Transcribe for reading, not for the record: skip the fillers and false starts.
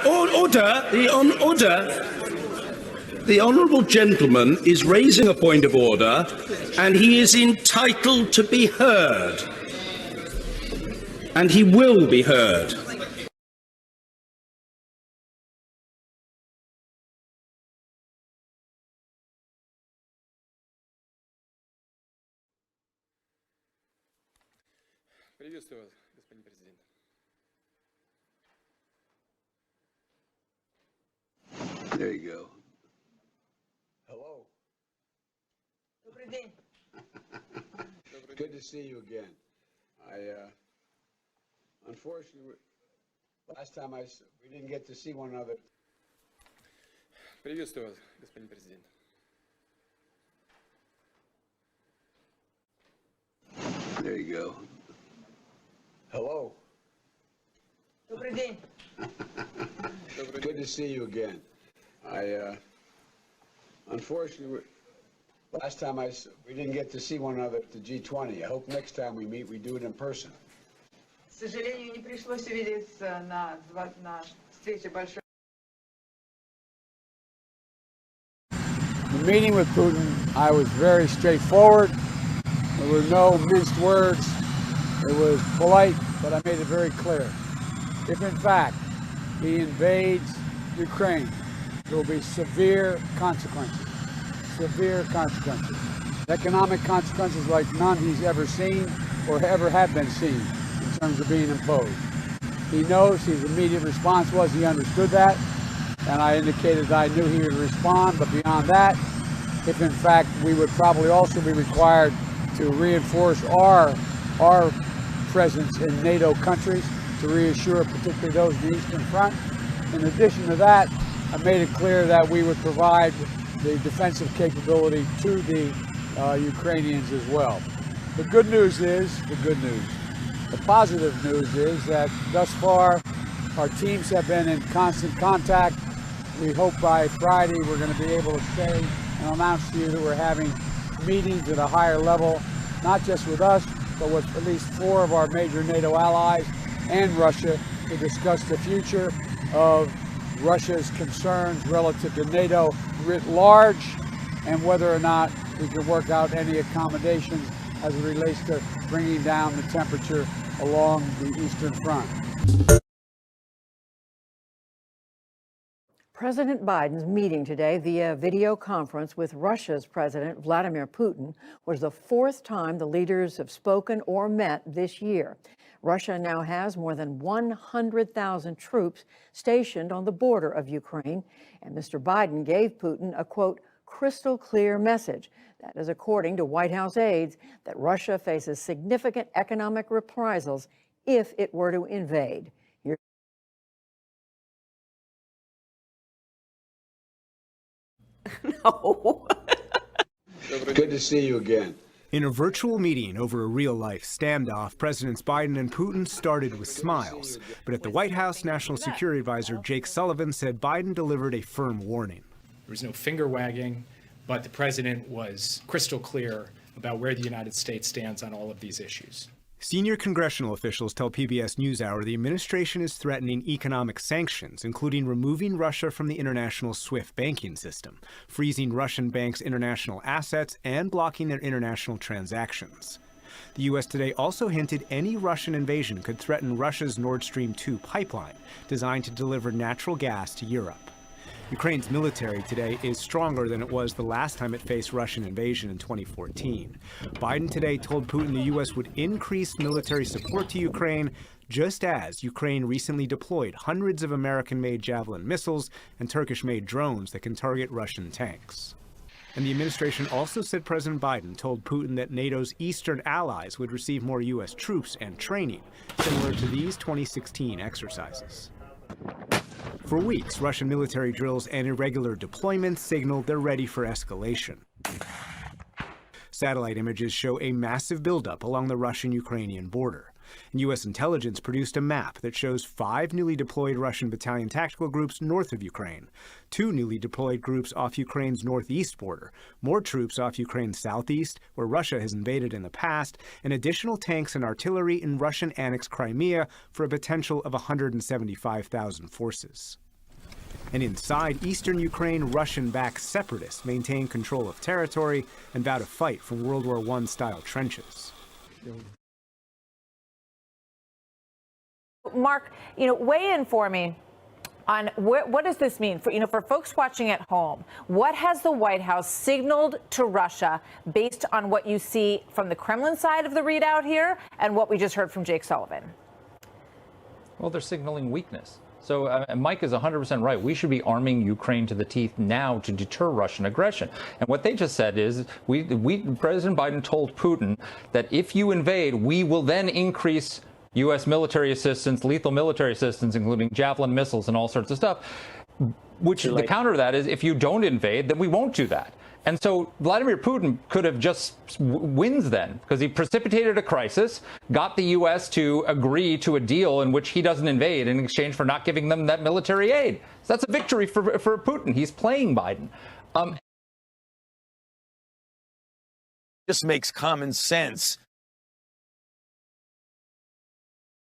Order. The honourable gentleman is raising a point of order, and he is entitled to be heard. And he will be heard. Приветствую вас, господин президент. There you go. Hello. Добрый день. Good to see you again. Unfortunately, last time we didn't get to see one another. Приветствую вас, господин президент. There you go. Hello. Добрый день. Good to see you again. Unfortunately, last time we didn't get to see one another at the G20. I hope next time we meet, we do it in person. К сожалению, не пришлось увидеться на встрече большой. The meeting with Putin, I was very straightforward. There were no minced words. It was polite, but I made it very clear. If in fact he invades Ukraine, there will be severe consequences. Severe consequences. Economic consequences like none he's ever seen or ever have been seen in terms of being imposed. He knows his immediate response was he understood that, and I indicated that I knew he would respond, but beyond that, if in fact we would probably also be required to reinforce our presence in NATO countries to reassure particularly those in the Eastern Front. In addition to that, I made it clear that we would provide the defensive capability to the Ukrainians as well. The good news is, the positive news is that thus far our teams have been in constant contact. We hope by Friday we're going to be able to say and announce to you that we're having meetings at a higher level, not just with us, but with at least 4 of our major NATO allies and Russia to discuss the future of Russia's concerns relative to NATO writ large and whether or not we can work out any accommodations as it relates to bringing down the temperature along the Eastern Front. President Biden's meeting today via video conference with Russia's President Vladimir Putin was the 4th time the leaders have spoken or met this year. Russia now has more than 100,000 troops stationed on the border of Ukraine, and Mr. Biden gave Putin a, quote, crystal clear message. That is according to White House aides that Russia faces significant economic reprisals if it were to invade. No. Good to see you again. In a virtual meeting over a real-life standoff, Presidents Biden and Putin started with smiles. But at the White House, National Security Advisor Jake Sullivan said Biden delivered a firm warning. There was no finger wagging, but the president was crystal clear about where the United States stands on all of these issues. Senior congressional officials tell PBS NewsHour the administration is threatening economic sanctions, including removing Russia from the international SWIFT banking system, freezing Russian banks' international assets, and blocking their international transactions. The U.S. today also hinted any Russian invasion could threaten Russia's Nord Stream 2 pipeline, designed to deliver natural gas to Europe. Ukraine's military today is stronger than it was the last time it faced Russian invasion in 2014. Biden today told Putin the U.S. would increase military support to Ukraine, just as Ukraine recently deployed hundreds of American-made Javelin missiles and Turkish-made drones that can target Russian tanks. And the administration also said President Biden told Putin that NATO's eastern allies would receive more U.S. troops and training, similar to these 2016 exercises. For weeks, Russian military drills and irregular deployments signaled they're ready for escalation. Satellite images show a massive buildup along the Russian-Ukrainian border. And U.S. intelligence produced a map that shows 5 newly deployed Russian battalion tactical groups north of Ukraine, 2 newly deployed groups off Ukraine's northeast border, more troops off Ukraine's southeast, where Russia has invaded in the past, and additional tanks and artillery in Russian-annexed Crimea for a potential of 175,000 forces. And inside eastern Ukraine, Russian-backed separatists maintain control of territory and vow to fight from World War I-style trenches. Mark, weigh in for me on what does this mean for folks watching at home? What has the White House signaled to Russia based on what you see from the Kremlin side of the readout here and what we just heard from Jake Sullivan? Well, they're signaling weakness. So Mike is 100% right. We should be arming Ukraine to the teeth now to deter Russian aggression. And what they just said is President Biden told Putin that if you invade, we will then increase U.S. military assistance, lethal military assistance, including Javelin missiles and all sorts of stuff, which the counter to that is if you don't invade, then we won't do that. And so Vladimir Putin could have just wins then because he precipitated a crisis, got the U.S. to agree to a deal in which he doesn't invade in exchange for not giving them that military aid. So that's a victory for Putin. He's playing Biden. Just makes common sense